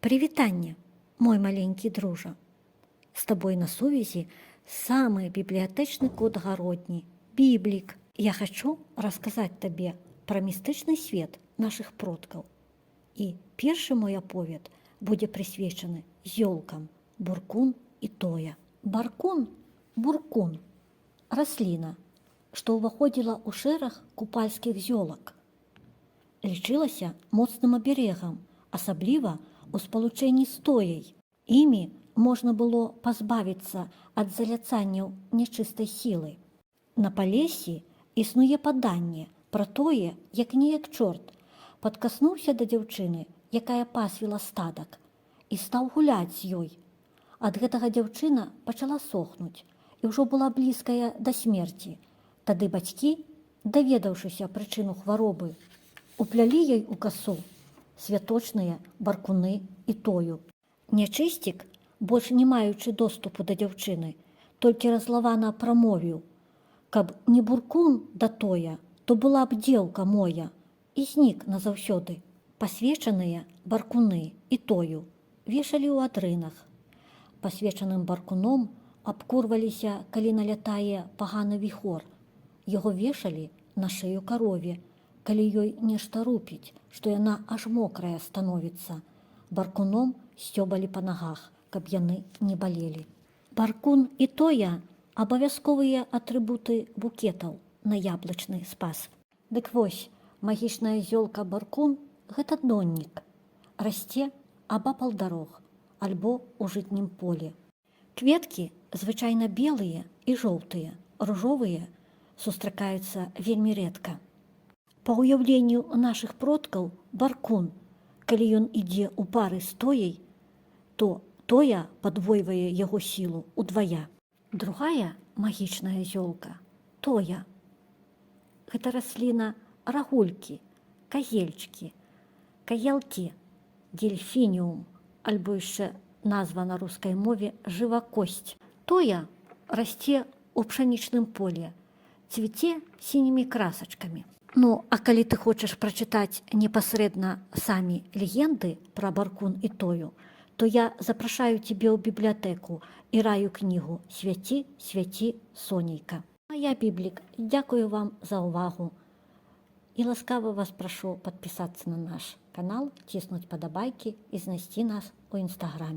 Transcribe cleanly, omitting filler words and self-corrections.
Привітання, мой маленький дружа. З тобой на сувязі самый библиотечный кот гародні – Біблік. Я хочу рассказать табе пра містычны свет нашых продкаў. І першы мой аповед будзе прысвечаны зёлкам Буркун і Тоя. Буркун – расліна, што ўваходзіла ў шэраг купальскіх зёлак. Лічылася моцным аберегам, асабліва у спалучэнні з Тояй. Імі можна было пазбавіцца ад заляцанняў нячыстай сілы. На Палесі існуе паданне пра тое, як неяк чорт падкаснуўся да дзяўчыны, якая пасвіла стадак, і стаў гуляць з ёй. Ад гэтага дзяўчына пачала сохнуць і ўжо была блізкая да смерці. Тады бацькі, даведаўшыся прычыну хваробы, уплялі ёй у касу святочныя баркуны і Тою. Нячысцік, больш не маючы доступу да дзяўчыны, толькі разлавана прамовіў: «Каб не буркун да Тоя, то была б дзеўка моя», і знік назаўсёды. Пасвечаныя баркуны і Тою вешалі ў адрынах. Пасвечаным баркуном абкурваліся, калі налятае паганы віхор. Яго вешалі на шыю карове, калі ёй нешта рупіць, што яна аж мокрая становіцца. Баркуном сцёбалі па нагах, каб яны не балелі. Баркун і Тоя – абавязковыя атрыбуты букетаў на яблычны спас. Дык вось, магічная зёлка Баркун – гэта доннік. Расце абапал дарог альбо ў жытнім полі. Кветкі звычайна белыя і жоўтыя, ружовыя сустракаюцца вельмі рэдка. Па ўяўленню нашых продкаў, баркун, калі ён ідзе ў пары з Тояй, то Тоя падвойвае яго сілу ўдвая. Другая магічная зёлка – Тоя. Гэта расліна рагулькі, казельчкі, каялкі, дельфініум, альбо яшчэ назва на рускай мове жывакосць. Тоя расце ў пшанічным полі, цвіце сінімі красачкамі. Ну, а калі ты хочаш прачытаць непасрэдна самі легенды пра Баркун і Тою, то я запрашаю цябе ў бібліятэку і раю кнігу «Свяці, свяці, сонейка». А я, Біблік, дзякую вам за ўвагу і ласкава вас прашу падпісацца на наш канал, ціснуць падабайкі і знайсці нас у інстаграме.